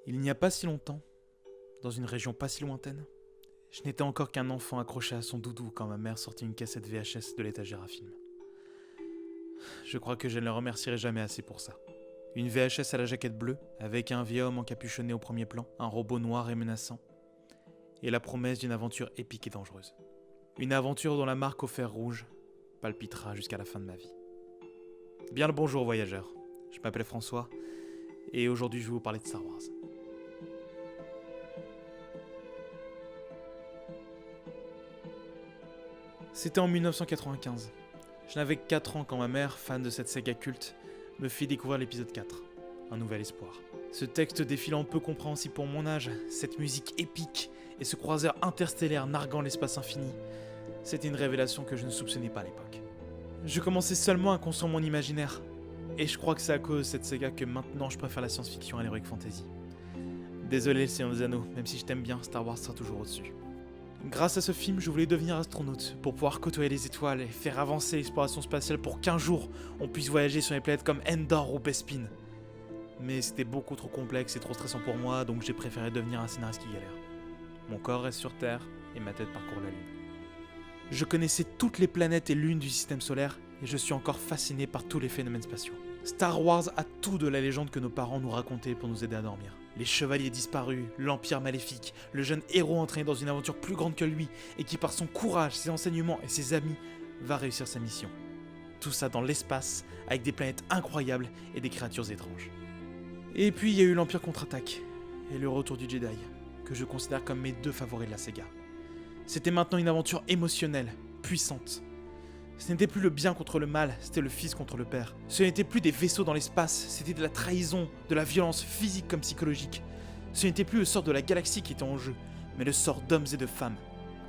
Il n'y a pas si longtemps, dans une région pas si lointaine, je n'étais encore qu'un enfant accroché à son doudou quand ma mère sortit une cassette VHS de l'étagère à film. Je crois que je ne le remercierai jamais assez pour ça. Une VHS à la jaquette bleue, avec un vieil homme encapuchonné au premier plan, un robot noir et menaçant, et la promesse d'une aventure épique et dangereuse. Une aventure dont la marque au fer rouge palpitera jusqu'à la fin de ma vie. Bien le bonjour voyageurs, je m'appelle François, et aujourd'hui je vais vous parler de Star Wars. C'était en 1995. Je n'avais que 4 ans quand ma mère, fan de cette saga culte, me fit découvrir l'épisode 4, Un Nouvel Espoir. Ce texte défilant peu compréhensible pour mon âge, cette musique épique et ce croiseur interstellaire narguant l'espace infini, c'était une révélation que je ne soupçonnais pas à l'époque. Je commençais seulement à construire mon imaginaire, et je crois que c'est à cause de cette saga que maintenant je préfère la science-fiction à l'heroic fantasy. Désolé le Seigneur des Anneaux, même si je t'aime bien, Star Wars sera toujours au-dessus. Grâce à ce film, je voulais devenir astronaute pour pouvoir côtoyer les étoiles et faire avancer l'exploration spatiale pour qu'un jour, on puisse voyager sur les planètes comme Endor ou Bespin. Mais c'était beaucoup trop complexe et trop stressant pour moi, donc j'ai préféré devenir un scénariste qui galère. Mon corps reste sur Terre et ma tête parcourt la Lune. Je connaissais toutes les planètes et lunes du système solaire et je suis encore fasciné par tous les phénomènes spatiaux. Star Wars a tout de la légende que nos parents nous racontaient pour nous aider à dormir. Les chevaliers disparus, l'empire maléfique, le jeune héros entraîné dans une aventure plus grande que lui et qui par son courage, ses enseignements et ses amis va réussir sa mission. Tout ça dans l'espace avec des planètes incroyables et des créatures étranges. Et puis il y a eu l'Empire contre-attaque et le retour du Jedi, que je considère comme mes 2 favoris de la saga. C'était maintenant une aventure émotionnelle, puissante. Ce n'était plus le bien contre le mal, c'était le fils contre le père. Ce n'était plus des vaisseaux dans l'espace, c'était de la trahison, de la violence physique comme psychologique. Ce n'était plus le sort de la galaxie qui était en jeu, mais le sort d'hommes et de femmes,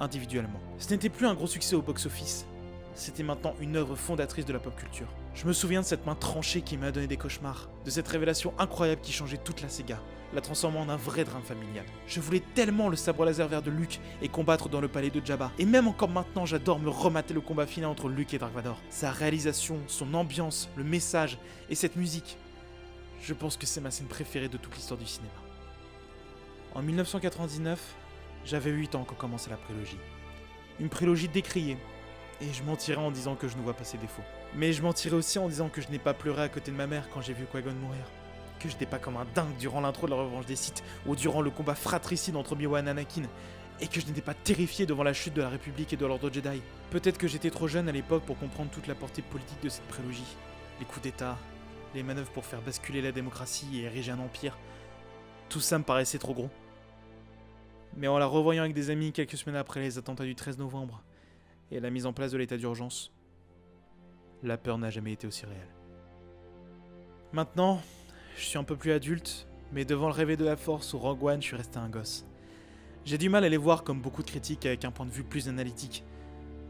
individuellement. Ce n'était plus un gros succès au box-office, c'était maintenant une œuvre fondatrice de la pop culture. Je me souviens de cette main tranchée qui m'a donné des cauchemars, de cette révélation incroyable qui changeait toute la saga, la transformant en un vrai drame familial. Je voulais tellement le sabre laser vert de Luke et combattre dans le palais de Jabba. Et même encore maintenant, j'adore me remater le combat final entre Luke et Dark Vador. Sa réalisation, son ambiance, le message et cette musique. Je pense que c'est ma scène préférée de toute l'histoire du cinéma. En 1999, j'avais 8 ans quand commençait la prélogie. Une prélogie décriée. Et je mentirais en disant que je ne vois pas ses défauts. Mais je mentirais aussi en disant que je n'ai pas pleuré à côté de ma mère quand j'ai vu Qui-Gon mourir. Que je n'étais pas comme un dingue durant l'intro de la revanche des Sith ou durant le combat fratricide entre Obi-Wan et Anakin. Et que je n'étais pas terrifié devant la chute de la République et de l'Ordre Jedi. Peut-être que j'étais trop jeune à l'époque pour comprendre toute la portée politique de cette prélogie. Les coups d'état, les manœuvres pour faire basculer la démocratie et ériger un empire. Tout ça me paraissait trop gros. Mais en la revoyant avec des amis quelques semaines après les attentats du 13 novembre, et la mise en place de l'état d'urgence, la peur n'a jamais été aussi réelle. Maintenant, je suis un peu plus adulte, mais devant le réveil de la Force ou Rogue One, je suis resté un gosse. J'ai du mal à les voir comme beaucoup de critiques avec un point de vue plus analytique.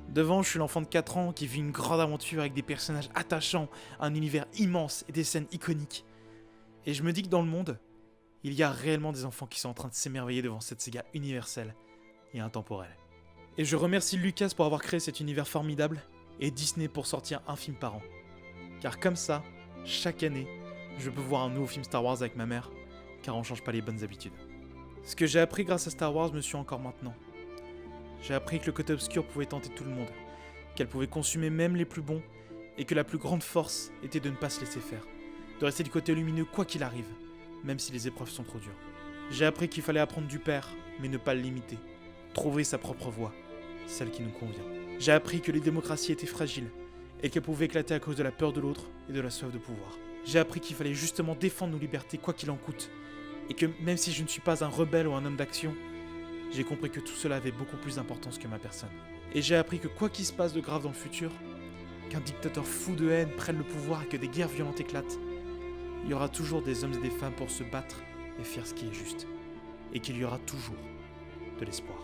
Devant, je suis l'enfant de 4 ans qui vit une grande aventure avec des personnages attachants, un univers immense et des scènes iconiques. Et je me dis que dans le monde, il y a réellement des enfants qui sont en train de s'émerveiller devant cette saga universelle et intemporelle. Et je remercie Lucas pour avoir créé cet univers formidable et Disney pour sortir un film par an. Car comme ça, chaque année, je peux voir un nouveau film Star Wars avec ma mère, car on change pas les bonnes habitudes. Ce que j'ai appris grâce à Star Wars me suit encore maintenant. J'ai appris que le côté obscur pouvait tenter tout le monde, qu'elle pouvait consumer même les plus bons, et que la plus grande force était de ne pas se laisser faire, de rester du côté lumineux quoi qu'il arrive, même si les épreuves sont trop dures. J'ai appris qu'il fallait apprendre du père, mais ne pas le limiter, trouver sa propre voie, celle qui nous convient. J'ai appris que les démocraties étaient fragiles, et qu'elles pouvaient éclater à cause de la peur de l'autre et de la soif de pouvoir. J'ai appris qu'il fallait justement défendre nos libertés quoi qu'il en coûte, et que même si je ne suis pas un rebelle ou un homme d'action, j'ai compris que tout cela avait beaucoup plus d'importance que ma personne. Et j'ai appris que quoi qu'il se passe de grave dans le futur, qu'un dictateur fou de haine prenne le pouvoir et que des guerres violentes éclatent, il y aura toujours des hommes et des femmes pour se battre et faire ce qui est juste, et qu'il y aura toujours de l'espoir.